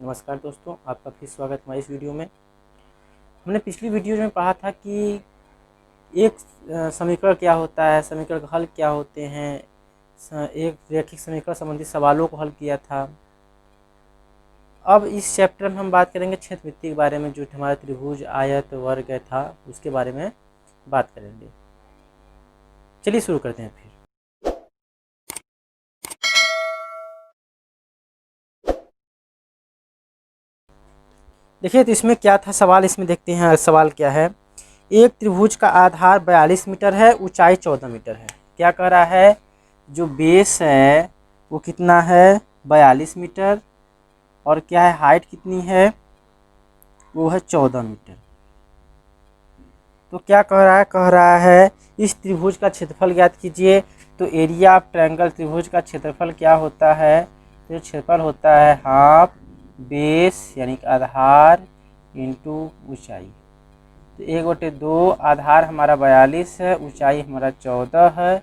नमस्कार दोस्तों, आपका फिर स्वागत हमारे इस वीडियो में। हमने पिछली वीडियो में पढ़ा था कि एक समीकरण क्या होता है, समीकरण का हल क्या होते हैं, एक रैखिक समीकरण संबंधी सवालों को हल किया था। अब इस चैप्टर में हम बात करेंगे क्षेत्रवृत्ति के बारे में, जो हमारा त्रिभुज आयत वर्ग था उसके बारे में बात करेंगे। चलिए शुरू करते हैं फिर। देखिए तो इसमें क्या था सवाल, इसमें देखते हैं सवाल क्या है। एक त्रिभुज का आधार 42 मीटर है, ऊंचाई 14 मीटर है। क्या कह रहा है, जो बेस है वो कितना है 42 मीटर, और क्या है हाइट कितनी है, वो है 14 मीटर। तो क्या कह रहा है इस त्रिभुज का क्षेत्रफल ज्ञात कीजिए। तो एरिया ऑफ ट्रायंगल त्रिभुज का क्षेत्रफल क्या होता है, तो क्षेत्रफल होता है हाफ बेस यानी कि आधार इंटू ऊंचाई। तो 1/2 आधार हमारा 42 है, ऊंचाई हमारा 14 है।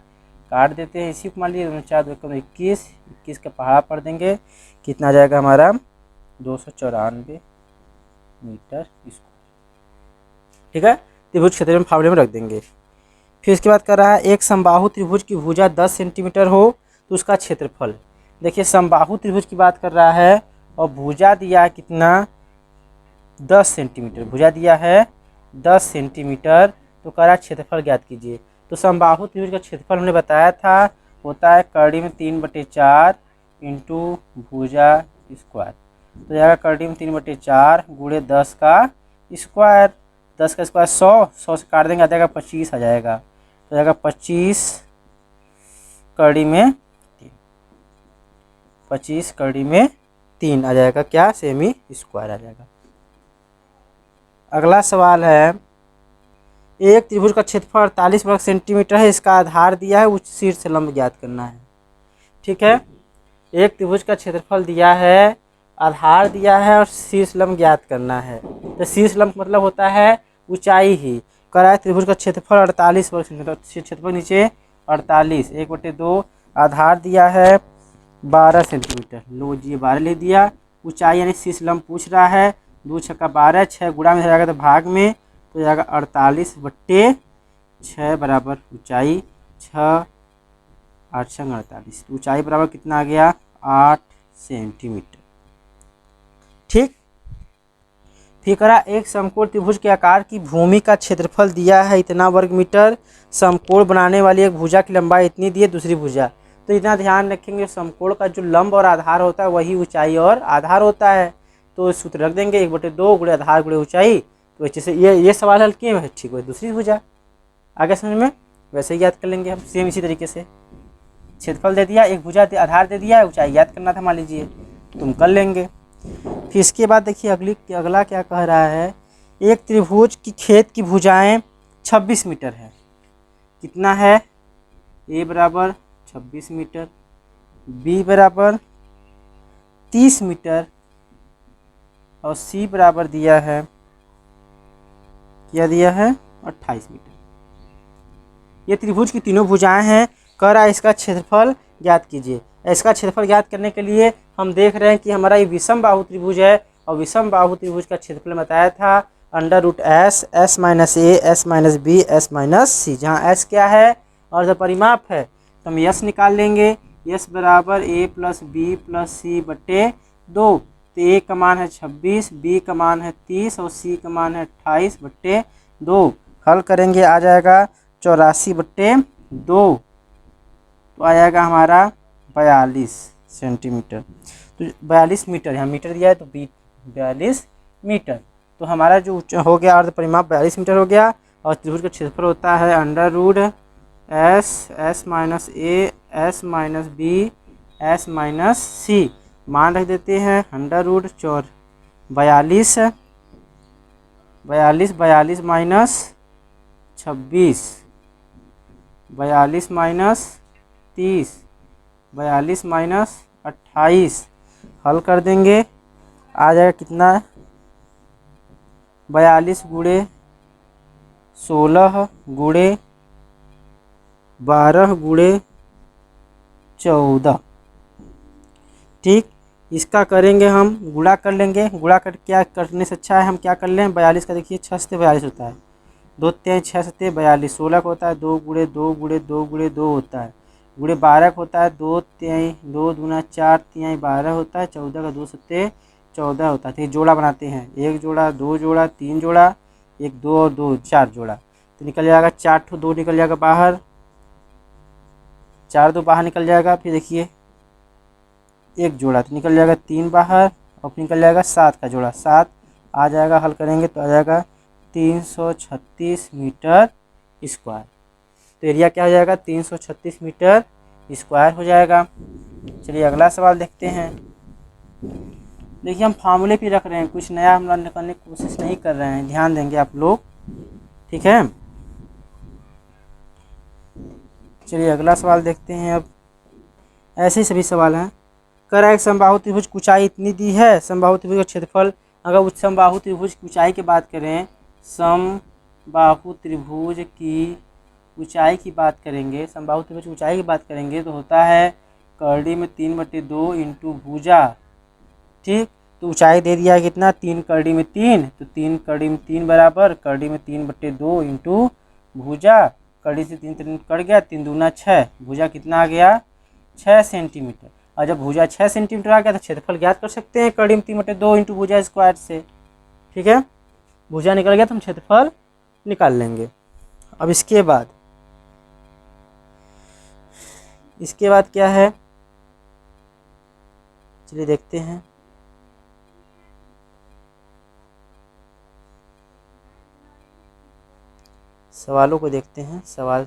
काट देते हैं इसी को, मान लीजिए 4 2 21, 21 का पहाड़ा पढ़ देंगे, कितना आ जाएगा हमारा 294 मीटर स्क्वायर। ठीक है, त्रिभुज क्षेत्र में फावले में रख देंगे। फिर इसके बाद कर रहा है एक समबाहु त्रिभुज की भुजा 10 सेंटीमीटर हो तो उसका क्षेत्रफल। देखिए समबाहु त्रिभुज की बात कर रहा है और भुजा दिया है कितना 10 सेंटीमीटर, भुजा दिया है 10 सेंटीमीटर। तो कह रहा है क्षेत्रफल ज्ञात कीजिए। तो समबाहु त्रिभुज का क्षेत्रफल हमने बताया था होता है कड़ी में 3/4 इंटू भुजा स्क्वायर। तो जाएगा कड़ी में 3/4 गुणे 10 का स्क्वायर। 10 का स्क्वायर 100 से काट देंगे आ जाएगा 25 आ जाएगा। तो जाएगा 25 कड़ी में 25 कड़ी में 3 आ जाएगा, क्या सेमी स्क्वायर आ जाएगा। अगला सवाल है एक त्रिभुज का क्षेत्रफल 48 वर्ग सेंटीमीटर है, इसका आधार दिया है, उस शीर्ष से लंब ज्ञात करना है। ठीक है, एक त्रिभुज का क्षेत्रफल दिया है, आधार दिया है और शीर्ष लंब ज्ञात करना है। तो शीर्ष लंब मतलब होता है ऊंचाई ही। कह रहा है त्रिभुज का क्षेत्रफल 48 वर्ग सेंटीमीटर, क्षेत्रफल नीचे 48 1/2 आधार दिया है 12 सेंटीमीटर, लो जी 12 ले दिया। ऊंचाई यानी शीर्ष लंब पूछ रहा है, 2 छक्का 12, 6 गुणा में जाएगा तो भाग में, तो जाएगा 48/6 बराबर ऊंचाई 6 8 छंग 48। ऊंचाई बराबर कितना आ गया 8 सेंटीमीटर। ठीक, फिर करा एक समकोण त्रिभुज के आकार की भूमि का क्षेत्रफल दिया है इतना वर्ग मीटर, समकोण बनाने वाली एक भुजा की लंबाई इतनी दी है, दूसरी भुजा। तो इतना ध्यान रखेंगे समकोण का जो लंब और आधार होता है वही ऊंचाई और आधार होता है। तो सूत्र रख देंगे 1/2 गुणे आधार गुणे ऊंचाई। तो जैसे ये सवाल हल किए हैं ठीक है, दूसरी भुजा आगे समझ में वैसे ही याद कर लेंगे हम सेम इसी तरीके से। क्षेत्रफल दे दिया, एक भुजा आधार दे दिया, ऊंचाई याद करना था मान लीजिए, तुम कर लेंगे। फिर इसके बाद देखिए अगला क्या कह रहा है, एक त्रिभुज की खेत की भुजाएं 26 मीटर है। कितना है, ए बराबर 26 मीटर, बी बराबर 30 मीटर और सी बराबर दिया है, क्या दिया है 28 मीटर। ये त्रिभुज की तीनों भुजाएं हैं। कह रहा है इसका क्षेत्रफल ज्ञात कीजिए। इसका क्षेत्रफल ज्ञात करने के लिए हम देख रहे हैं कि हमारा ये विषम बाहु त्रिभुज है और विषम बाहु त्रिभुज का क्षेत्रफल बताया था √S S - A S - B S - C, जहाँ S क्या है और जब परिमाप है तो हम S निकाल लेंगे। S बराबर A + B + C/2। तो A का मान है 26, B का मान है 30 और C का मान है 28/2। हल करेंगे आ जाएगा 84/2। तो आ जाएगा हमारा 42 सेंटीमीटर। तो 42 मीटर, यहाँ मीटर दिया है तो 42 मीटर। तो हमारा जो हो गया अर्ध परिमाप 42 मीटर हो गया। और त्रिभुज का क्षेत्रफल होता है √S S - A S - B S - C। मान रख देते हैं √42 42 42 - 26 42 - 30 42 - 28। हल कर देंगे आ जाएगा कितना 42 गुणे 16 गुणे 12 गुणे 14। ठीक, इसका करेंगे हम गुणा कर लेंगे। गुणा कर क्या करने से अच्छा है, हम क्या कर लें, 42 का देखिए 6 से 42 होता है, 2 3 6 7 42, 16 का होता है 2 गुणे 2 गुणे 2 गुणे 2 होता है, गुणे 12 का होता है 2 3 2 दूना 4 3 12 होता है, 14 का 2 7 14 होता है। तो ये जोड़ा बनाते हैं, 1 जोड़ा 2 जोड़ा 3 जोड़ा, 1 2 और 2 4 जोड़ा, तो निकल जाएगा 4 ठो, 2 निकल जाएगा बाहर, 4 2 बाहर निकल जाएगा। फिर देखिए 1 जोड़ा तो निकल जाएगा 3 बाहर, और फिर निकल जाएगा 7 का जोड़ा, 7 आ जाएगा, हल करेंगे तो आ जाएगा 336 मीटर स्क्वायर। तो एरिया क्या हो जाएगा, 336 मीटर स्क्वायर हो जाएगा। चलिए अगला सवाल देखते हैं। देखिए हम फार्मूले पे रख रहे हैं, कुछ नया हम निकालने की कोशिश नहीं कर रहे हैं, ध्यान देंगे आप लोग, ठीक है। चलिए अगला सवाल देखते हैं। अब ऐसे ही सभी सवाल हैं। कर एक समबाहु त्रिभुज की ऊंचाई इतनी दी है, समबाहु त्रिभुज का क्षेत्रफल, अगर उस समबाहु त्रिभुज की ऊंचाई की बात करें, समबाहु त्रिभुज की ऊंचाई की बात करेंगे, समबाहु त्रिभुज की ऊंचाई की बात करेंगे तो होता है करड़ी में 3/2 इंटू भुजा, ठीक। तो ऊंचाई दे दिया है कितना, 3 करड़ी में 3, तो 3 करड़ी में 3 बराबर करड़ी में 3/2 इंटू भुजा, करड़ी से 3 कट गया, 3 दूना 6, भुजा कितना आ गया 6 सेंटीमीटर। और जब भुजा 6 सेंटीमीटर आ गया तो क्षेत्रफल ज्ञात कर सकते हैं करड़ी में 3/2 इंटू भुजा स्क्वायर से, ठीक है। भुजा निकल गया तो हम क्षेत्रफल निकाल लेंगे। अब इसके बाद क्या है, चलिए देखते हैं। सवालों को देखते हैं। सवाल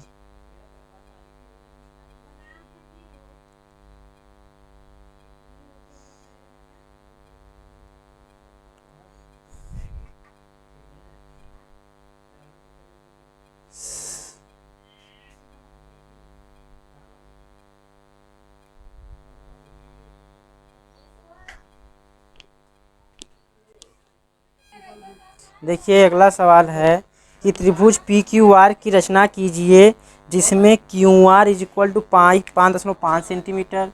देखिए अगला सवाल है कि त्रिभुज पी क्यू आर की रचना कीजिए जिसमें Q R is equal to 5.5 centimetre,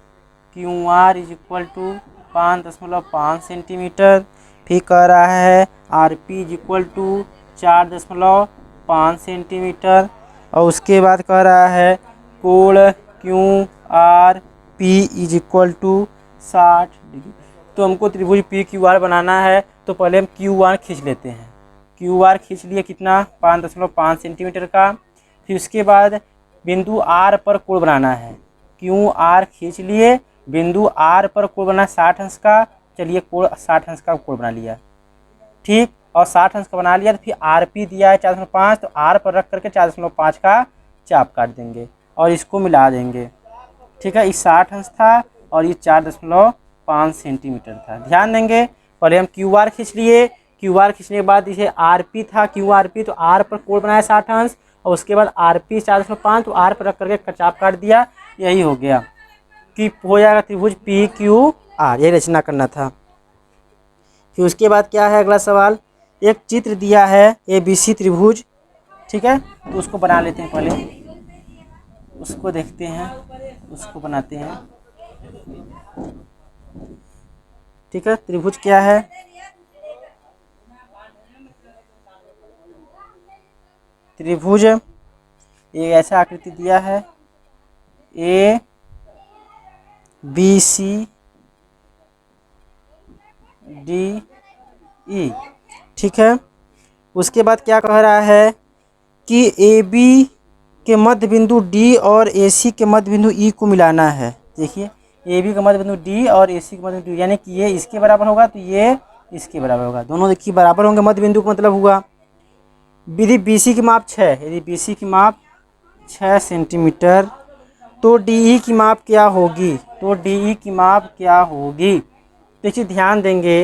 Q R is equal to 5.5 centimetre, फिर कह रहा है R P is equal to 4.5 centimetre, और उसके बाद कह रहा है कोण Q R P is equal to 60 degree. तो हमको त्रिभुज पी क्यू आर बनाना है, तो पहले हम क्यू आर खींच लेते हैं। क्यू आर खींच लिए कितना, 5.5 सेंटीमीटर का। फिर उसके बाद बिंदु आर पर कोण बनाना है, क्यू आर खींच लिए, बिंदु आर पर कोण बना 60 अंश का, चलिए कोण 60 अंश का कोण बना लिया, ठीक। और 60 अंश का बना लिया, तो फिर आर पी दिया है 4.5, तो आर पर रख करके 4.5 का चाप काट देंगे और इसको मिला देंगे, ठीक है। ये 60 अंश था और ये 4.5 सेंटीमीटर था। ध्यान देंगे, पहले हम क्यू आर खींच लिए, क्यू आर खींचने के बाद इसे आर पी था, क्यू आर पी, तो आर पर कोण बनाया 60 अंश, और उसके बाद आर पी 4.5, तो आर पर रख करके चाप काट दिया, यही हो गया कि हो जाएगा त्रिभुज पी क्यू आर। ये रचना करना था। फिर उसके बाद क्या है अगला सवाल, एक चित्र दिया है ए बी सी त्रिभुज, ठीक है, तो उसको बना लेते हैं, पहले उसको देखते हैं, उसको बनाते हैं, ठीक है। त्रिभुज क्या है, त्रिभुज ये ऐसा आकृति दिया है A B C D E, ठीक है। उसके बाद क्या कह रहा है कि ए बी के मध्य बिंदु डी और ए सी के मध्य बिंदु ई को मिलाना है। देखिए ए बी का मध्य बिंदु डी और ए सी का मध्य बिंदु, यानी कि ये इसके बराबर होगा तो ये इसके बराबर होगा, दोनों देखिए बराबर होंगे, मध्य बिंदु का मतलब हुआ। यदि बी सी की माप 6, यदि बी सी की माप 6 सेंटीमीटर, तो डी ई की माप क्या होगी, तो डी ई की माप क्या होगी। देखिए ध्यान देंगे,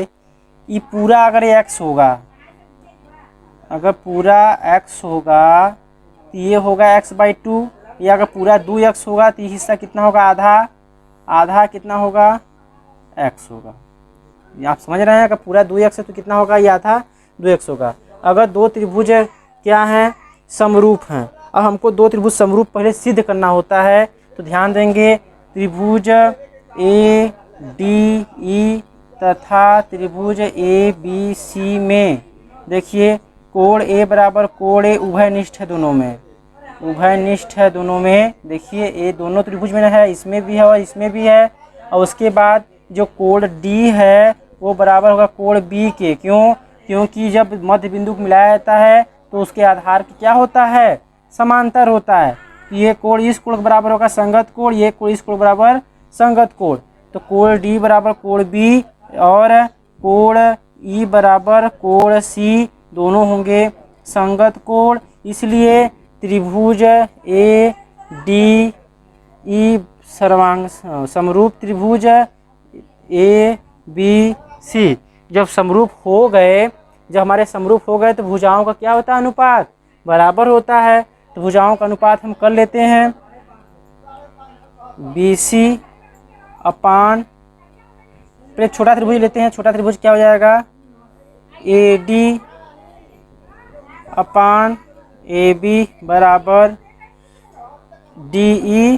ये पूरा अगर एक्स होगा, अगर पूरा एक्स होगा तो ये होगा x/2, या अगर पूरा 2x होगा तो ये हिस्सा कितना होगा, आधा, आधा कितना होगा x होगा। ये आप समझ रहे हैं, अगर पूरा 2x है तो कितना होगा, ये आधा 2x होगा। अगर दो त्रिभुज क्या हैं, समरूप हैं, अब हमको दो त्रिभुज समरूप पहले सिद्ध करना होता है, तो ध्यान देंगे त्रिभुज ए डी ई तथा त्रिभुज ए बी सी में देखिए कोण ए बराबर कोण ए उभयनिष्ठ है दोनों में, उभयनिष्ठ है दोनों में। देखिए ये दोनों त्रिभुज में है, इसमें भी है और इसमें भी है। और उसके बाद जो कोण डी है वो बराबर होगा कोण बी के। क्यों? क्योंकि जब मध्य बिंदु को मिलाया जाता है तो उसके आधार की क्या होता है, समांतर होता है। ये कोण इस कोण के बराबर होगा संगत कोण, ये कोण इस कोण बराबर संगत कोण। तो कोण डी बराबर कोण बी और कोण ई बराबर कोण सी, दोनों होंगे संगत कोण। इसलिए त्रिभुज ए डी ई सर्वांग समरूप त्रिभुज ए बी सी जब समरूप हो गए, जब हमारे समरूप हो गए तो भुजाओं का क्या होता है, अनुपात बराबर होता है। तो भुजाओं का अनुपात हम कर लेते हैं बी सी अपान, फिर छोटा त्रिभुज लेते हैं। छोटा त्रिभुज क्या हो जाएगा, A D upon A B बराबर D E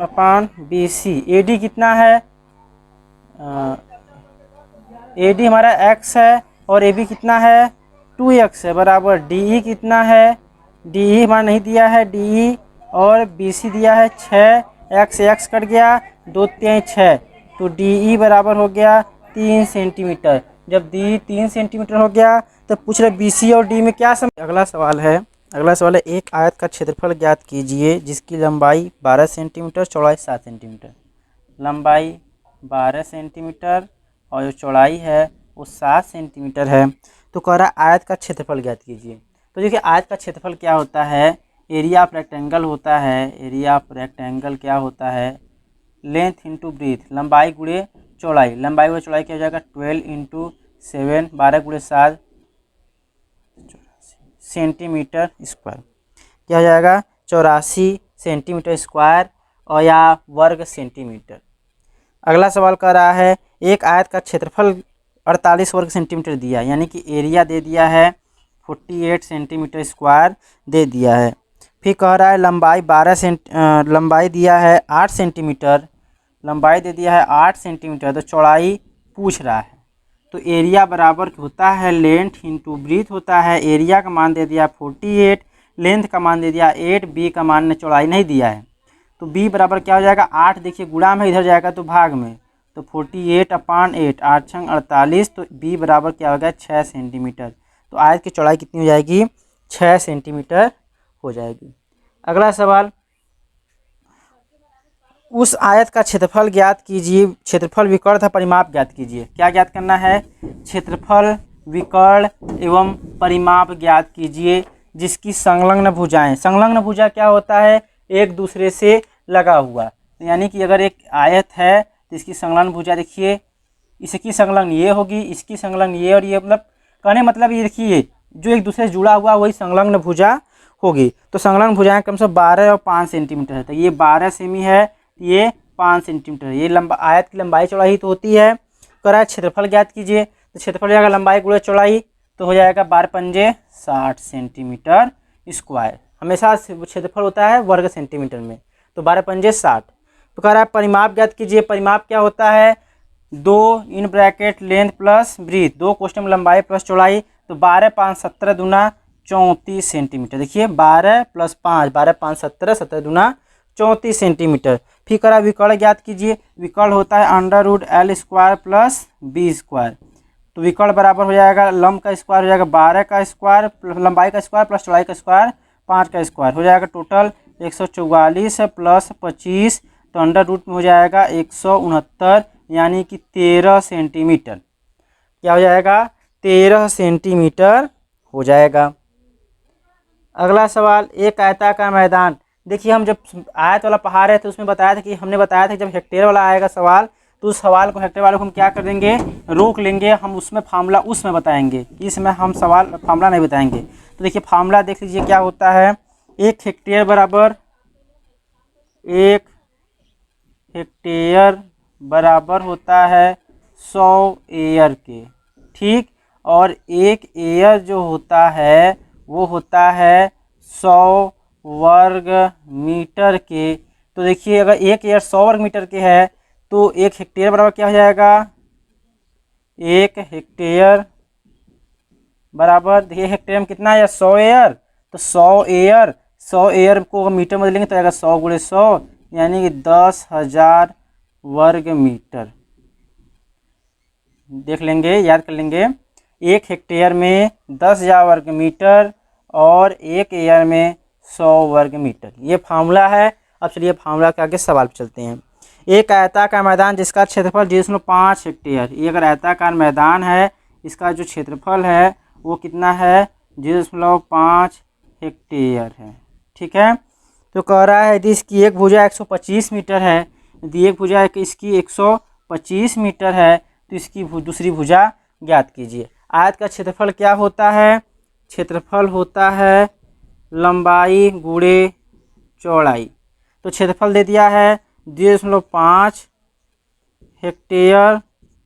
upon B C. A D कितना है, ए डी हमारा x है और ए बी कितना है 2x है, बराबर डी ई कितना है, डी ई हमारा नहीं दिया है, डी ई और बी सी दिया है 6, x x कट गया 2 3 6, तो डी ई बराबर हो गया 3 सेंटीमीटर। जब डी 3 सेंटीमीटर हो गया तो पूछ रहे बी सी और डी में क्या अगला सवाल है एक आयत का क्षेत्रफल ज्ञात कीजिए जिसकी लंबाई 12 सेंटीमीटर, चौड़ाई 7 सेंटीमीटर। लंबाई 12 सेंटीमीटर और जो चौड़ाई है वो 7 सेंटीमीटर है। तो कह रहा है आयत का क्षेत्रफल ज्ञात कीजिए। तो देखिए आयत का क्षेत्रफल क्या होता है, एरिया ऑफ रेक्टेंगल होता है। एरिया ऑफ रेक्टेंगल क्या होता है, लेंथ इंटू ब्रीथ, लंबाई गुणे चौड़ाई। लंबाई व चौड़ाई क्या हो जाएगा 12 इंटू 7, 12 गुणे 7 सेंटीमीटर स्क्वायर। क्या हो जाएगा 84 सेंटीमीटर स्क्वायर और या वर्ग सेंटीमीटर। अगला सवाल कर रहा है एक आयत का क्षेत्रफल 48 वर्ग सेंटीमीटर दिया, यानी कि एरिया दे दिया है 48 सेंटीमीटर स्क्वायर दे दिया है। फिर कह रहा है लंबाई दिया है 8 सेंटीमीटर, लंबाई दे दिया है 8 सेंटीमीटर, तो चौड़ाई पूछ रहा है। तो एरिया बराबर होता है लेंथ इंटू ब्रीथ होता है। एरिया का मान दे दिया 48, लेंथ का मान दे दिया 8, बी का मान ने चौड़ाई नहीं दिया है। तो बी बराबर क्या हो जाएगा 8, देखिए गुणा में इधर जाएगा तो भाग में, तो 48 अपान 8, 8 छंग 48, तो बी बराबर क्या हो गया 6 सेंटीमीटर। तो आयत की चौड़ाई कितनी हो जाएगी 6 सेंटीमीटर हो जाएगी। अगला सवाल उस आयत का क्षेत्रफल ज्ञात कीजिए, क्षेत्रफल विकर्ण तथा परिमाप ज्ञात कीजिए। क्या ज्ञात करना है, क्षेत्रफल विकर्ण एवं परिमाप ज्ञात कीजिए जिसकी संलग्न भुजाएं। संलग्न भुजा क्या होता है, एक दूसरे से लगा हुआ, यानी कि अगर एक आयत है तो इसकी संलग्न भुजा देखिए, इसकी संलग्न ये होगी, इसकी संलग्न ये, और ये कहने मतलब ये देखिए जो एक दूसरे से जुड़ा हुआ वही संलग्न भुजा होगी। तो संलग्न भुजाएं कम से कम 12 और 5 सेंटीमीटर है। तो ये 12 सेमी है, ये 5 सेंटीमीटर है। ये आयत की लंबाई चौड़ाई तो होती है। कह रहा है क्षेत्रफल ज्ञात कीजिए, तो क्षेत्रफल हो जाएगा लंबाई गुणे चौड़ाई, तो हो जाएगा 12 पंजे 60 सेंटीमीटर स्क्वायर। हमेशा क्षेत्रफल होता है वर्ग सेंटीमीटर में, तो 12 पंजे 60। तो कह रहा है परिमाप ज्ञात कीजिए। परिमाप क्या होता है, 2 in bracket length plus breadth, 2 कोष्ठक लंबाई प्लस चौड़ाई, तो 12 5 17 दूना 34 सेंटीमीटर। देखिए 12 + 5, 12 5 17, 17 दूना 34 सेंटीमीटर। फिर करा विकर्ण ज्ञात कीजिए। विकर्ण होता है √L² प्लस B स्क्वायर। तो विकर्ण बराबर हो जाएगा लंब का स्क्वायर हो जाएगा 12 का स्क्वायर, लंबाई का स्क्वायर प्लस चौड़ाई का स्क्वायर 5 का स्क्वायर, हो जाएगा टोटल 144 प्लस 25, तो अंडर रूट में हो जाएगा 169, यानी कि 13 सेंटीमीटर। क्या हो जाएगा 13 सेंटीमीटर हो जाएगा। अगला सवाल एक आयताकार मैदान। देखिए हम जब आयत वाला पढ़ा रहे थे उसमें बताया था कि हमने बताया था कि जब हेक्टेयर वाला आएगा सवाल तो उस सवाल को हेक्टेयर वाले को हम क्या कर देंगे, रोक लेंगे, हम उसमें फार्मूला उसमें बताएंगे, इसमें हम सवाल फार्मूला नहीं बताएंगे। तो देखिए फार्मूला देख लीजिए क्या होता है, 1 हेक्टेयर बराबर 1 हेक्टेयर बराबर होता है 100 एयर के, ठीक। और 1 एयर जो होता है वो होता है 100 वर्ग मीटर के। तो देखिए अगर 1 एयर 100 वर्ग मीटर के है तो 1 हेक्टेयर बराबर क्या हो जाएगा, 1 हेक्टेयर बराबर, देखिए हेक्टेयर में कितना है 100 एयर, तो 100 एयर को अगर मीटर में बदलेंगे तो आएगा 100 गुणे 100 यानी कि 10,000 वर्ग मीटर। देख लेंगे, याद कर लेंगे, 1 हेक्टेयर में 10,000 वर्ग मीटर और 1 एयर में 100 वर्ग मीटर, ये फार्मूला है। अब चलिए फार्मूला के आगे सवाल पे चलते हैं। एक आयताकार मैदान जिसका क्षेत्रफल 0.5 हेक्टेयर, ये अगर आयताकार मैदान है, इसका जो क्षेत्रफल है वो कितना है 0.5 हेक्टेयर है। ठीक है, तो कह रहा है यदि इसकी एक भुजा 125 मीटर है, यदि एक भुजा इसकी 125 मीटर है तो इसकी दूसरी भुजा ज्ञात कीजिए। आयत का क्षेत्रफल क्या होता है, क्षेत्रफल होता है लंबाई गुणे चौड़ाई। तो क्षेत्रफल दे दिया है 0.5 हेक्टेयर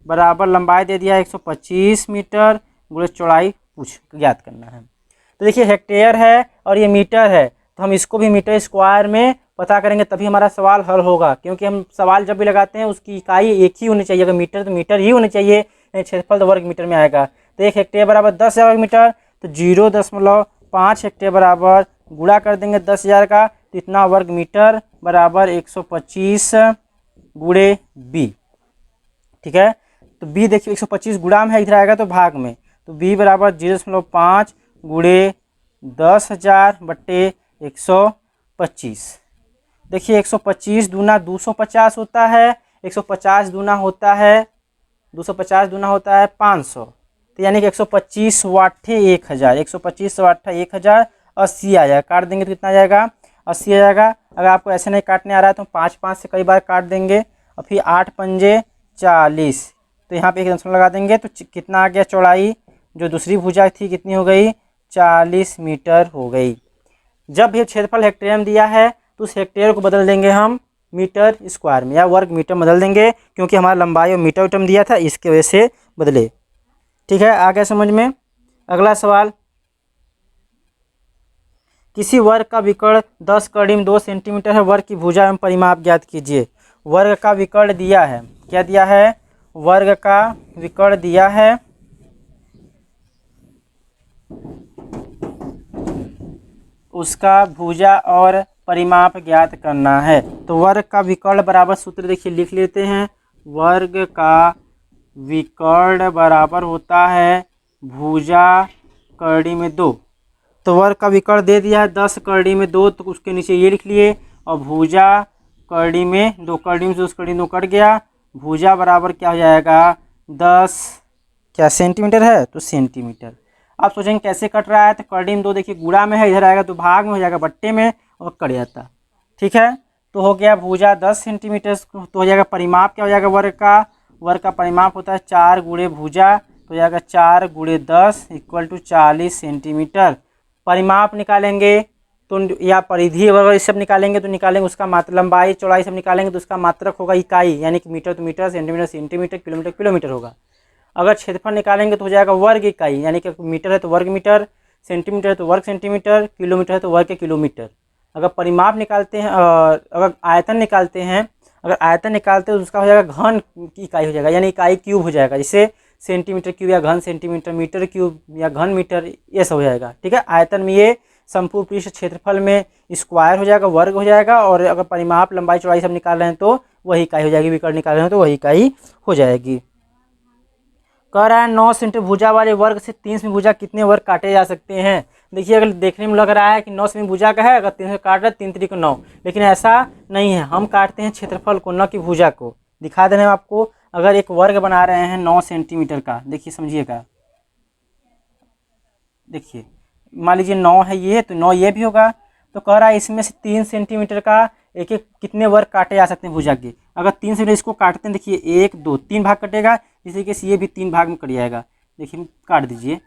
बराबर लंबाई दे दिया है 125 मीटर गुणे चौड़ाई ज्ञात करना है। तो देखिए हेक्टेयर है और ये मीटर है, तो हम इसको भी मीटर स्क्वायर में पता करेंगे तभी हमारा सवाल हल होगा, क्योंकि हम सवाल जब भी लगाते हैं उसकी इकाई एक ही होनी चाहिए, अगर मीटर तो मीटर ही होनी चाहिए, क्षेत्रफल तो वर्ग मीटर में आएगा। तो 1 हेक्टेयर बराबर 10,000 वर्ग मीटर, तो 0.5 हेक्टेयर बराबर गुणा कर देंगे 10,000 का, तो इतना वर्ग मीटर बराबर 125 गुणे बी। ठीक है, तो बी देखिए 125 गुणा में है, इधर आएगा तो भाग में, तो बी बराबर 0.5 गुणे 10,000 बट्टे 125। देखिए 125 दूना 250 होता है, 150 दूना होता है 250 दूना होता है 500, तो यानी कि 125 वाटे 1000, 125 वाटे 1000 80 आ जाएगा, काट देंगे तो कितना आ जाएगा 80 आ जाएगा। अगर आपको ऐसे नहीं काटने आ रहा है तो 5 से कई बार काट देंगे, और फिर 8 पंजे 40, तो यहाँ पे एक दशमलव लगा देंगे, तो कितना आ गया चौड़ाई, जो दूसरी भुजा थी कितनी हो गई 40 मीटर हो गई। जब भी क्षेत्रफल हेक्टेयर में दिया है तो उस हेक्टेयर को बदल देंगे हम मीटर स्क्वायर में या वर्ग मीटर बदल देंगे, क्योंकि हमारा लंबाई और मीटर उटम दिया था, इसके वजह से बदले। ठीक है, आ गया समझ में। अगला सवाल, किसी वर्ग का विकर्ण 10 कड़ी में 2 सेंटीमीटर है, वर्ग की भुजा एवं परिमाप ज्ञात कीजिए। वर्ग का विकर्ण दिया है, क्या दिया है, वर्ग का विकर्ण दिया है, उसका भुजा और परिमाप ज्ञात करना है। तो वर्ग का विकर्ण बराबर सूत्र देखिए लिख लेते हैं, वर्ग का विकर्ण बराबर होता है भुजा कड़ी में 2। तो वर्ग का विकर्ण दे दिया है 10 कड़ी में 2, तो उसके नीचे ये लिख लिए, और भुजा कड़ी में 2, कड़ी में से उस कड़ी में 2 कट गया, भुजा बराबर क्या हो जाएगा 10 क्या सेंटीमीटर है, तो सेंटीमीटर। आप सोचेंगे कैसे कट रहा है, तो कड़ी में 2 देखिए गुणा में है, इधर आएगा तो भाग में हो जाएगा बट्टे में और कट जाता। ठीक है, तो हो गया भुजा 10 सेंटीमीटर, तो हो जाएगा परिमाप क्या हो जाएगा वर्ग का परिमाप होता है 4 गुणे भुजा, तो हो जाएगा 4 गुणे 10 इक्वल टू 40 सेंटीमीटर। परिमाप निकालेंगे तो या परिधि वगैरह सब निकालेंगे तो निकालेंगे उसका मात्र, लंबाई चौड़ाई सब निकालेंगे तो उसका मात्रक होगा इकाई, यानी कि मीटर तो metre, centimetre centimetre, kilometre kilometre होगा। अगर क्षेत्रफल निकालेंगे तो हो जाएगा वर्ग इकाई, यानी कि मीटर है तो वर्ग मीटर, सेंटीमीटर है तो वर्ग सेंटीमीटर, किलोमीटर है तो वर्ग किलोमीटर। अगर परिमाप निकालते हैं, अगर आयतन निकालते हैं, अगर आयतन निकालते हैं तो उसका हो जाएगा घन की इकाई हो जाएगा, यानी इकाई क्यूब हो जाएगा, जैसे सेंटीमीटर क्यूब या घन सेंटीमीटर, मीटर क्यूब या घन मीटर, ये सब हो जाएगा। ठीक है, आयतन में ये संपूर्ण पृष्ठ क्षेत्रफल में स्क्वायर हो जाएगा, वर्ग हो जाएगा, और अगर परिमाप लंबाई चौड़ाई सब निकाल रहे हैं तो वही इकाई हो जाएगी, विकर्ण निकाल रहे हैं तो वही इकाई हो जाएगी। कह रहा है 9 सेंटीमीटर भुजा वाले वर्ग से 3 सेमी भुजा कितने वर्ग काटे जा सकते हैं। देखिए अगर देखने में लग रहा है कि 9 सेमी भुजा का है, अगर 3 से काट रहे 3 3 को 9, लेकिन ऐसा नहीं है, हम काटते हैं क्षेत्रफल को न कि भुजा को। दिखा दे रहे हैं आपको, अगर एक वर्ग बना रहे हैं 9 सेंटीमीटर का, देखिए समझिएगा, देखिए मान लीजिए 9 है ये, तो 9 ये भी होगा, तो कह रहा है इसमें से 3 सेंटीमीटर का एक एक कितने वर्ग काटे जा सकते हैं भुजा के। अगर 3 सेंटीमीटर इसको काटते हैं, देखिए 1 2 3 भाग कटेगा, इसी तरीके से ये भी 3 भाग में कट जाएगा। देखिए काट दीजिए,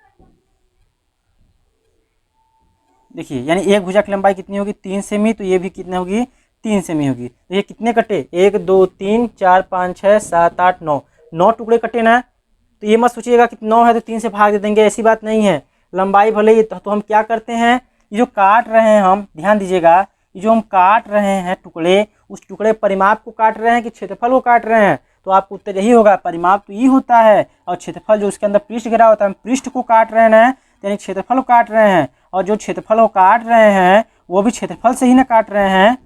देखिए यानी एक भुजा की लंबाई कितनी होगी 3 सेमी, तो ये भी कितनी होगी 3 सेमी होगी। तो ये कितने कटे 1 2 3 4 5 6 7 8 9, 9 टुकड़े कटे ना। तो ये मत सोचिएगा कि 9 है तो 3 से भाग दे देंगे, ऐसी बात नहीं है। लंबाई भले ही, तो हम क्या करते हैं, ये जो काट रहे हैं हम, ध्यान दीजिएगा, ये जो हम काट रहे हैं टुकड़े, उस टुकड़े परिमाप को काट रहे हैं कि क्षेत्रफल को काट रहे हैं, तो आपको उत्तर यही होगा। परिमाप तो ये होता है और क्षेत्रफल जो उसके अंदर पृष्ठ घिरा होता है, हम पृष्ठ को काट रहे हैं यानी क्षेत्रफल को काट रहे हैं, और जो क्षेत्रफल को काट रहे हैं वो भी क्षेत्रफल से ही ना काट रहे हैं।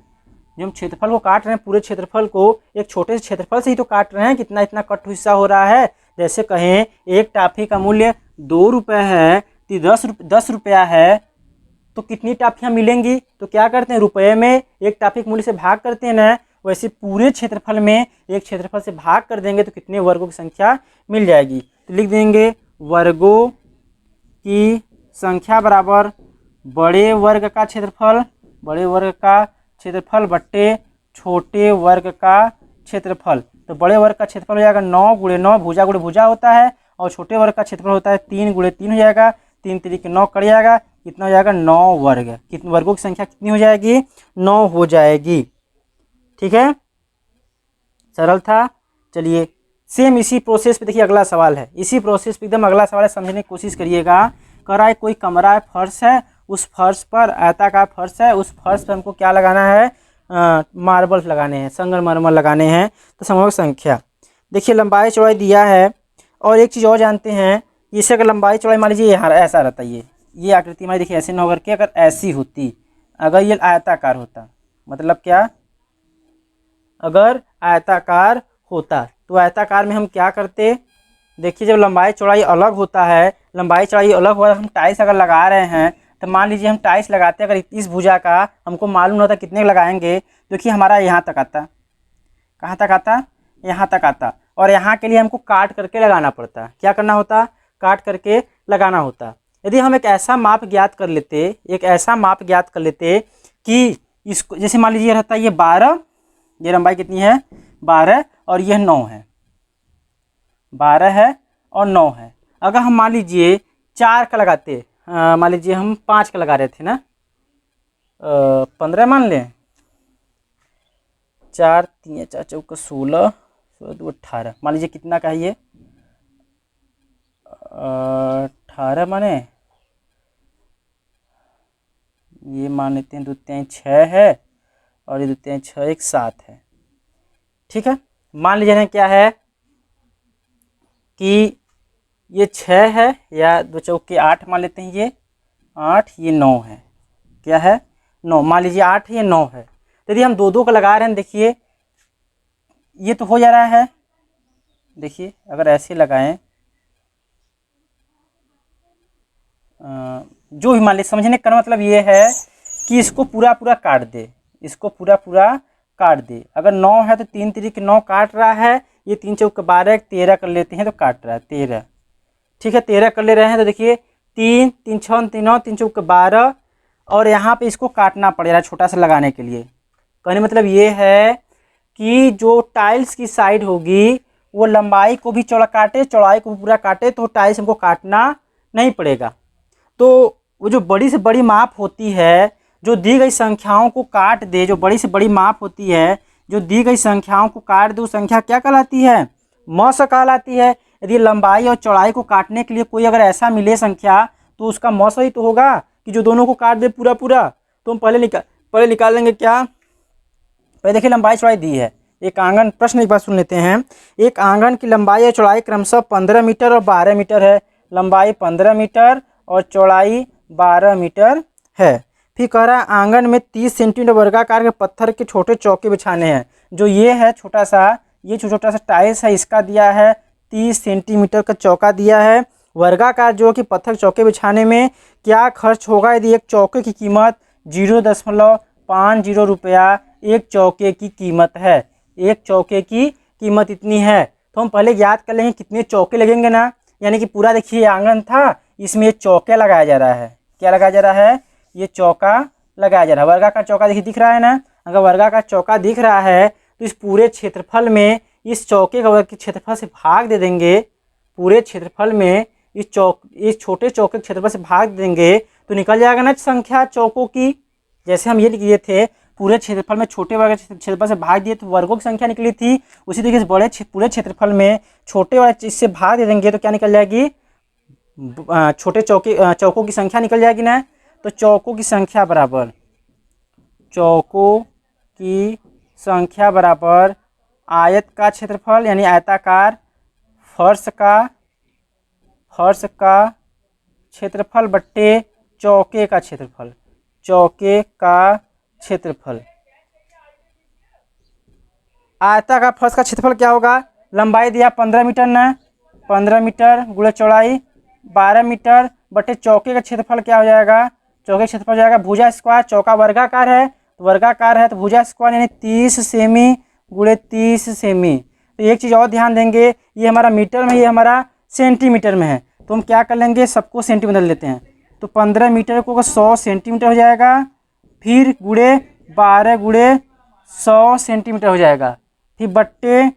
जो हम क्षेत्रफल को काट रहे हैं पूरे क्षेत्रफल को एक छोटे से क्षेत्रफल से ही तो काट रहे हैं। कितना इतना कट हिस्सा हो रहा है। जैसे कहें एक टाफी का मूल्य 2 रुपये है तो 10 रुपया है, तो कितनी टाफियाँ मिलेंगी, तो क्या करते हैं रुपये में एक टाफी के मूल्य से भाग करते हैं ना, वैसे पूरे क्षेत्रफल में एक क्षेत्रफल से भाग कर देंगे तो कितने वर्गों की संख्या मिल जाएगी। तो लिख देंगे वर्गों की संख्या बराबर बड़े वर्ग का क्षेत्रफल, बड़े वर्ग का क्षेत्रफल बट्टे छोटे वर्ग का क्षेत्रफल। तो बड़े वर्ग का क्षेत्रफल हो जाएगा 9 × 9, भुजा गुणे भुजा होता है, और छोटे वर्ग का क्षेत्रफल होता है 3 × 3 हो जाएगा, 3 3 9 कट जाएगा, कितना हो जाएगा 9 वर्ग। कितने वर्गों की संख्या कितनी हो जाएगी 9 हो जाएगी। ठीक है, सरल था। चलिए सेम इसी प्रोसेस पे देखिए अगला सवाल है, इसी प्रोसेस पे एकदम अगला सवाल है, समझने की कोशिश करिएगा। कह रहा है कोई कमरा है, फर्श है, उस फर्श पर आयताकार फर्श है, उस फर्श पर हमको क्या लगाना है, मार्बल्स लगाने हैं, संगमरमर लगाने हैं। तो समूह संख्या देखिए लंबाई चौड़ाई दिया है, और एक चीज़ और जानते हैं, इसे अगर लंबाई चौड़ाई मान लीजिए यहाँ ऐसा रहता है, ये आकृति हमारी देखिए ऐसे न होकर के अगर ऐसी होती, अगर ये आयताकार होता, मतलब क्या, अगर आयताकार होता तो आयताकार में हम क्या करते, देखिए जब लंबाई चौड़ाई अलग होता है, लंबाई चौड़ाई अलग हुआ, हम टाइल्स अगर लगा रहे हैं तो मान लीजिए हम टाइल्स लगाते हैं, अगर इस भुजा का हमको मालूम होता कितने लगाएंगे, देखिए हमारा यहाँ तक आता, कहाँ तक आता, यहाँ तक आता, और यहाँ के लिए हमको काट करके लगाना पड़ता। क्या करना होता, काट करके लगाना होता। यदि हम एक ऐसा माप ज्ञात कर लेते, एक ऐसा माप ज्ञात कर लेते कि इसको, जैसे मान लीजिए रहता है ये 12, ये लंबाई कितनी है 12, और यह 9 है, 12 है और 9 है। अगर हम मान लीजिए 4 का लगाते, मान लीजिए हम 5 का लगा रहे थे ना, 15 मान लें, 4 3 4 4 16 16 2 18, मान लीजिए कितना का है ये 18 माने, ये मान लेते हैं 2 3 6 है, और ये 2 3 6 1 7 है। ठीक है, मान लीजिए ना क्या है कि ये 6 है, या 2 चौके 8 मान लेते हैं, ये 8, ये 9 है, क्या है 9, मान लीजिए 8 है, ये 9 है। तो यदि हम 2 2 का लगा रहे हैं, देखिए ये तो हो जा रहा है, देखिए अगर ऐसे लगाएं, जो भी मान लीजिए, समझने का मतलब ये है कि इसको पूरा पूरा काट दे, इसको पूरा पूरा काट दे। अगर 9 है तो 3 3 9 काट रहा है, ये 3 चौके 12 13 कर लेते हैं तो काट रहा है 13। ठीक है, 13 कर ले रहे हैं तो देखिए 3 3 6 3 9 3 चौके 12, और यहाँ पे इसको काटना पड़ेगा छोटा सा लगाने के लिए। कहने मतलब ये है कि जो टाइल्स की साइड होगी वो लंबाई को भी चौड़ा काटे, चौड़ाई को भी पूरा काटे, तो टाइल्स हमको काटना नहीं पड़ेगा। तो वो जो बड़ी से बड़ी माप होती है, जो दी गई संख्याओं को काट दे, जो बड़ी से बड़ी माप होती है, जो दी गई संख्याओं को काट दे, वो संख्या क्या कहलाती है, मौस कहलाती है। यदि लंबाई और चौड़ाई को काटने के लिए कोई अगर ऐसा मिले संख्या, तो उसका मौस ही तो होगा कि जो दोनों को काट दे पूरा पूरा। तो हम पहले निकाल लेंगे क्या, पहले देखिए लंबाई चौड़ाई दी है, एक आंगन, प्रश्न एक बार सुन लेते हैं। एक आंगन की लंबाई और चौड़ाई क्रमशः 15 मीटर और 12 मीटर है। लंबाई 15 मीटर और चौड़ाई 12 मीटर है। फिर कह रहा है आंगन में 30 सेंटीमीटर वर्गाकार के पत्थर के छोटे चौके बिछाने हैं। जो ये है छोटा सा, ये छोटा सा टाइल्स है, इसका दिया है 30 सेंटीमीटर का चौका दिया है। वर्गाकार जो कि पत्थर चौके बिछाने में क्या खर्च होगा यदि एक चौके की कीमत 0.50 रुपया एक चौके की कीमत है। एक चौके की कीमत इतनी है, तो हम पहले याद कर लेंगे कितने चौके लगेंगे ना। यानी कि पूरा देखिए आंगन था, इसमें चौके लगाया जा रहा है। क्या लगाया जा रहा है, ये चौका लगाया जा रहा है। वर्गाकार चौका देखिए दिख रहा है ना, अगर वर्गाकार चौका दिख रहा है तो इस पूरे क्षेत्रफल में इस चौके का वर्ग के क्षेत्रफल से भाग दे देंगे। पूरे क्षेत्रफल में इस छोटे चौके के क्षेत्रफल से भाग देंगे तो निकल जाएगा ना संख्या चौकों की। जैसे हम ये लिख दिए थे, पूरे क्षेत्रफल में छोटे वर्ग के क्षेत्रफल से भाग दिए तो वर्गों की संख्या निकली थी। उसी तरीके से पूरे क्षेत्रफल में छोटे वाले चीज से भाग दे देंगे तो क्या निकल जाएगी, छोटे चौकों की संख्या निकल जाएगी ना। तो चौकों की संख्या बराबर चौकों की संख्या बराबर आयत का क्षेत्रफल यानी आयताकार फर्श का क्षेत्रफल बट्टे चौके का क्षेत्रफल, चौके का क्षेत्रफल। आयताकार फर्श का क्षेत्रफल क्या होगा? लंबाई दिया 15 मीटर न, 15 मीटर गुणे चौड़ाई 12 मीटर बटे चौके का क्षेत्रफल क्या हो जाएगा? चौके का क्षेत्रफल हो जाएगा भुजा स्क्वायर, चौका वर्गाकार है तो भुजा स्क्वायर यानी 30 सेमी गुणे 30 सेमी। तो एक चीज़ और ध्यान देंगे, ये हमारा मीटर में, ये हमारा सेंटीमीटर में है, तो हम क्या कर लेंगे, सबको सेंटीमीटर लेते हैं। तो 15 मीटर को 100 सेंटीमीटर हो जाएगा, फिर गुणे 12 गुणे 100 सेंटीमीटर हो जाएगा, फिर बट्टे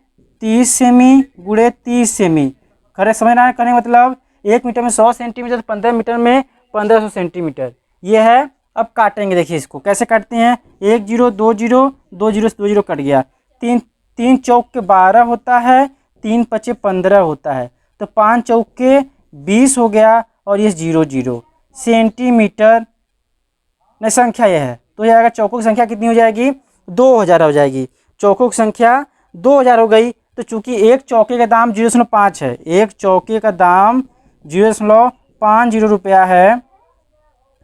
30 सेमी गुणे 30 सेमी। खरे समझना करने मतलब 1 मीटर में 100 सेंटीमीटर, 15 मीटर में 1500 सेंटीमीटर। ये है। अब काटेंगे, देखिए इसको कैसे काटते हैं। 1 0 2 0 2 0 से 2 0 कट गया। 3 चौक के 12 होता है, 3 पचे 15 होता है, तो 5 चौक के 20 हो गया और ये 0 0 सेंटीमीटर नहीं, संख्या यह है। तो यह चौकों की संख्या कितनी हो जाएगी? 2000 हो जाएगी। चौकों की संख्या 2000 हो गई। तो चूंकि एक चौके का दाम 0.5 है, एक चौके का दाम 0.50 रुपया है,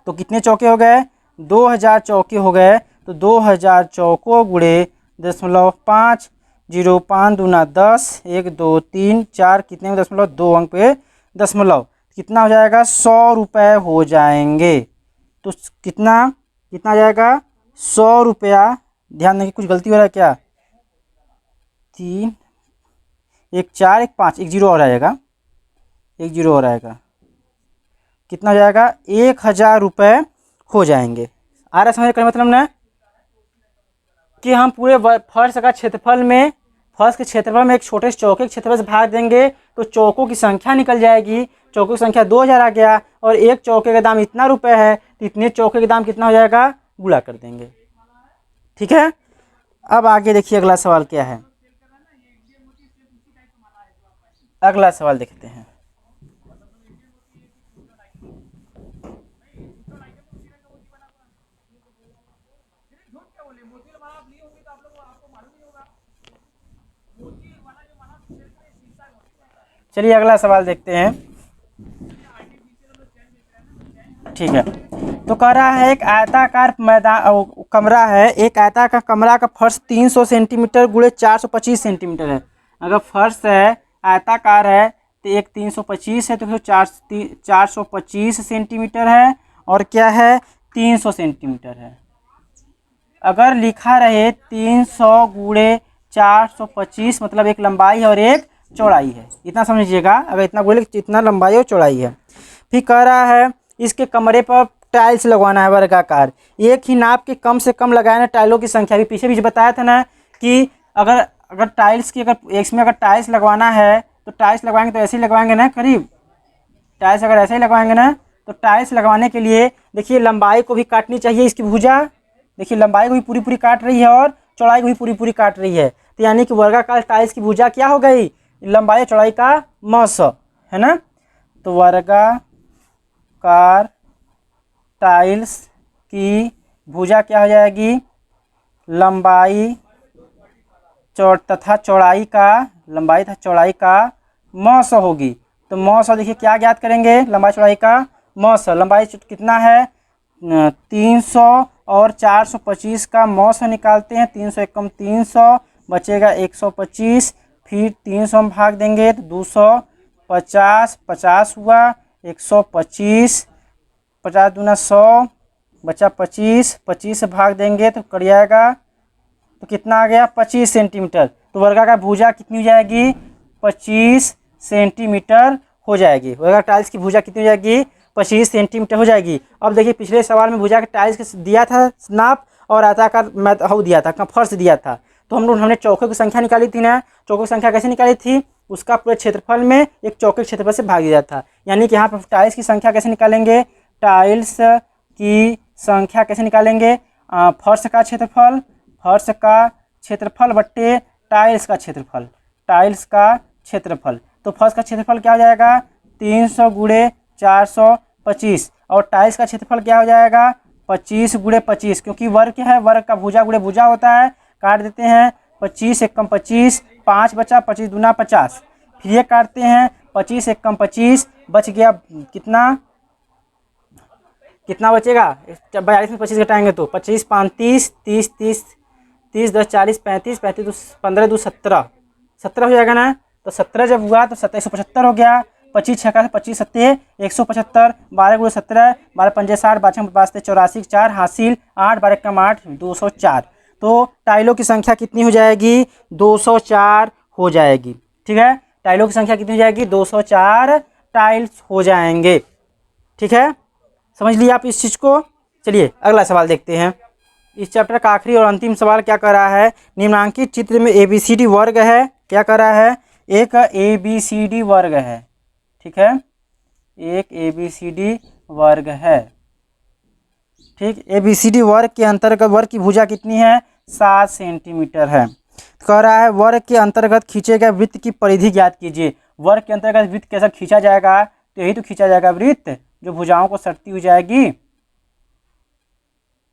तो कितने चौके हो गए? 2000 चौके हो गए। तो 2000 चौकों गुणे 0.5, 0 5 दूना 10, 1 2 3 4, कितने में 2 अंक पे दशमलव, कितना हो जाएगा? 100 रुपये हो जाएंगे। तो कितना आ जाएगा? 100 रुपया। ध्यान देंगे कुछ गलती हो रहा है क्या? 3 1 4 1 5 1 0 और आएगा, 1 0 और आएगा, कितना हो जाएगा? 1000 रुपये हो जाएंगे। आ रहा समझ का मतलब ना कि हम पूरे फर्श का क्षेत्रफल में, फर्श के क्षेत्रफल में एक छोटे से चौके के क्षेत्रफल से भाग देंगे तो चौकों की संख्या निकल जाएगी। चौकों की संख्या 2000 आ गया और एक चौके का दाम इतना रुपए है, तो इतने चौके का दाम कितना हो जाएगा? गुणा कर देंगे। ठीक है। अब आगे देखिए अगला सवाल क्या है। अगला सवाल देखते हैं। चलिए अगला सवाल देखते हैं। ठीक है। तो कह रहा है एक आयताकार मैदान कमरा है, एक आयताकार कमरा का फर्श 300 सेंटीमीटर गुणे 425 सेंटीमीटर है। अगर फर्श है आयताकार है तो एक 325 है, तो 425 सेंटीमीटर है, और क्या है? 300 सेंटीमीटर है। अगर लिखा रहे 300 गुणे 425 मतलब एक लंबाई है और एक चौड़ाई है, इतना समझिएगा। अगर इतना बोले इतना लंबाई और चौड़ाई है। फिर कह रहा है इसके कमरे पर टाइल्स लगवाना है वर्गाकार, एक ही नाप के कम से कम लगाना टाइलों की संख्या। भी पीछे बताया था ना कि अगर टाइल्स की इसमें अगर टाइल्स लगवाना है तो टाइल्स लगवाएंगे तो ऐसे ही लगवाएंगे ना, करीब टाइल्स अगर ऐसे ही लगवाएंगे ना, तो टाइल्स लगवाने के लिए देखिए लंबाई को भी काटनी चाहिए इसकी भुजा। देखिए लंबाई को भी पूरी पूरी काट रही है और चौड़ाई को भी पूरी पूरी काट रही है। तो यानी कि वर्गाकार टाइल्स की भुजा क्या हो गई? लंबाई चौड़ाई का मस है ना। तो वर्गाकार टाइल्स की भुजा क्या हो जाएगी? लंबाई तथा चौड़ाई का, लंबाई तथा चौड़ाई का मस होगी। तो मस देखिए क्या ज्ञात करेंगे? लंबाई चौड़ाई का मस। लंबाई कितना है? 300 और 425 का मौस निकालते हैं। 300 एकम 300 बचेगा 125, फिर 300 में भाग देंगे तो 250, 50 हुआ, 125, 50 दूना 100 बचा 25, 25 से भाग देंगे तो कट जाएगा, तो कितना आ गया? 25 सेंटीमीटर। तो वर्गाकार भुजा कितनी हो जाएगी? 25 सेंटीमीटर हो जाएगी। वर्गाकार टाइल्स की भुजा कितनी हो जाएगी? 25 सेंटीमीटर हो जाएगी। अब देखिए पिछले सवाल में भुजा के टाइल्स दिया था नाप और आयताकार दिया था, फर्श दिया था, तो हमने चौकों की संख्या निकाली थी ना। चौकों की संख्या कैसे निकाली थी? उसका पूरे क्षेत्रफल में एक चौके के क्षेत्रफल से भाग दिया था। यानी कि यहाँ पर टाइल्स की संख्या कैसे निकालेंगे? टाइल्स की संख्या कैसे निकालेंगे? फर्श का क्षेत्रफल, फर्श का क्षेत्रफल बट्टे टाइल्स का क्षेत्रफल, टाइल्स का क्षेत्रफल। तो फर्श का क्षेत्रफल क्या हो जाएगा? 300 गुणे 425, और टाइल्स का क्षेत्रफल क्या हो जाएगा? 25 गुणे 25, क्योंकि वर्ग क्या है? वर्ग का भुजा गुणे भुजा होता है, काट देते हैं, 25 एकम 25, 5 बचा, 25 दूना 50। फिर ये काटते हैं, 25 एकम 25, बच गया कितना, कितना बचेगा, 42 में 25 घटाएंगे तो 25 5 30, 30 30 30 10 40 35, 35 2 15 2 17, 17 हो जाएगा ना। तो 17 जब हुआ तो 175 हो गया, 25 छक्का 25 सत्ते 175, 12 गुणे 17, 12 पंजे 60, 12 वास्ते 84, 4 हासिल, 8 12 कम 8 204। तो टाइलों की संख्या कितनी हो जाएगी, 204 हो जाएगी। ठीक है, टाइलों की संख्या कितनी हो जाएगी, 204 टाइल्स हो जाएंगे। ठीक है, समझ लिया आप इस चीज़ को। चलिए अगला सवाल देखते हैं। इस चैप्टर का आखिरी और अंतिम सवाल क्या कर रहा है, निम्नांकित चित्र में ABCD वर्ग है। क्या कर रहा है, एक ABCD वर्ग है। ठीक है, एक ABCD वर्ग है। ठीक, ABCD वर्ग के अंतर्गत वर्ग की भुजा कितनी है, 7 सेंटीमीटर है। कह रहा है वर्ग के अंतर्गत खींचे गए वृत्त की परिधि ज्ञात कीजिए। वर्ग के अंतर्गत वृत्त कैसा खींचा जाएगा, तो यही तो खींचा जाएगा वृत्त जो भुजाओं को सटती हुई जाएगी।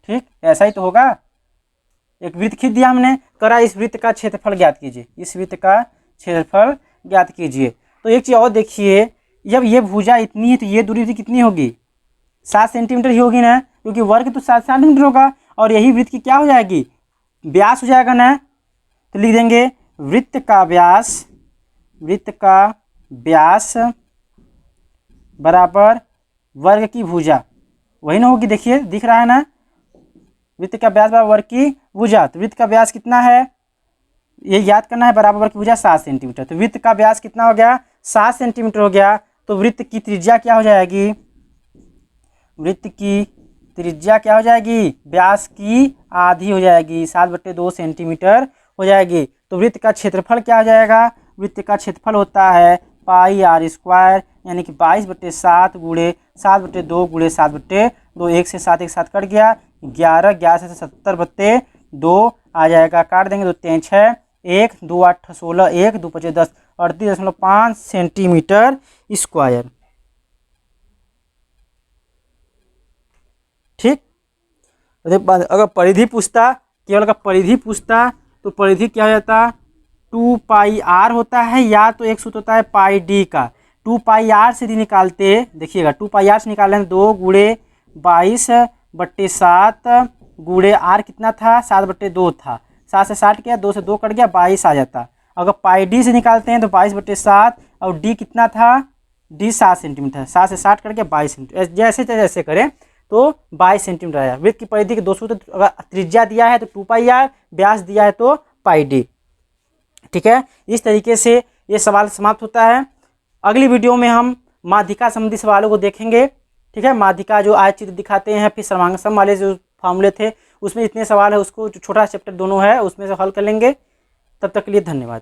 ठीक, ऐसा ही तो होगा। एक वृत्त खींच दिया हमने, करा इस वृत्त का क्षेत्रफल ज्ञात कीजिए, इस वृत्त का क्षेत्रफल ज्ञात कीजिए। तो एक चीज़ और देखिए, जब ये भुजा इतनी है तो ये दूरी भी कितनी होगी, 7 सेंटीमीटर ही होगी ना, क्योंकि वर्ग तो 7 सेंटीमीटर होगा। और यही वृत्त की क्या हो जाएगी, व्यास हो जाएगा ना। तो लिख देंगे वृत्त का व्यास, वृत्त का व्यास बराबर वर्ग की भुजा, वही ना होगी। देखिए दिख रहा है ना, वृत्त का व्यास बराबर वर्ग की भुजा। तो वृत्त का व्यास कितना है, ये याद करना है, बराबर वर्ग की भुजा 7 सेंटीमीटर। तो वृत्त का व्यास कितना हो गया, 7 सेंटीमीटर हो गया। तो वृत्त की त्रिज्या क्या हो जाएगी, वृत्त की त्रिज्या क्या हो जाएगी, व्यास की आधी हो जाएगी, 7/2 सेंटीमीटर हो जाएगी। तो वृत्त का क्षेत्रफल क्या हो जाएगा, वृत्त का क्षेत्रफल होता है πr², यानी कि 22/7 गुणे 7/2 गुणे 7/2, 1 से 7 एक साथ कट गया, 11 11 से 70/2 आ जाएगा। काट देंगे तो 3 6 1 2 8 16, 1 2 5 10, 38.5 सेंटीमीटर स्क्वायर। ठीक, अगर परिधि पूछता, केवल अगर परिधि पूछता तो परिधि क्या हो जाता, 2πr होता है, या तो एक सूत्र होता है πd का। 2πr से निकालते, देखिएगा 2πr से निकालें 2 गुणे 22/7 गुणे r कितना था, 7/2 था, 7 से 60 गया, 2 से 2 कट गया, 22 आ जाता। अगर πd से निकालते हैं तो 22/7, और d कितना था, d 7 सेंटीमीटर, 7 से 60 कट गया 22 सेंटीमीटर। जैसे जैसे करें तो 22 सेंटीमीटर आया। वृत्त की परिधि के 2 सूत्र, अगर त्रिज्या दिया है तो 2πr, व्यास दिया है तो πd। ठीक है, इस तरीके से ये सवाल समाप्त होता है। अगली वीडियो में हम माध्यिका संबंधी सवालों को देखेंगे। ठीक है, माध्यिका जो आज चित्र दिखाते हैं, फिर सर्वांग वाले जो फॉर्मूले थे उसमें इतने सवाल है, उसको जो छोटा चैप्टर दोनों है उसमें से हल कर लेंगे। तब तक के लिए धन्यवाद।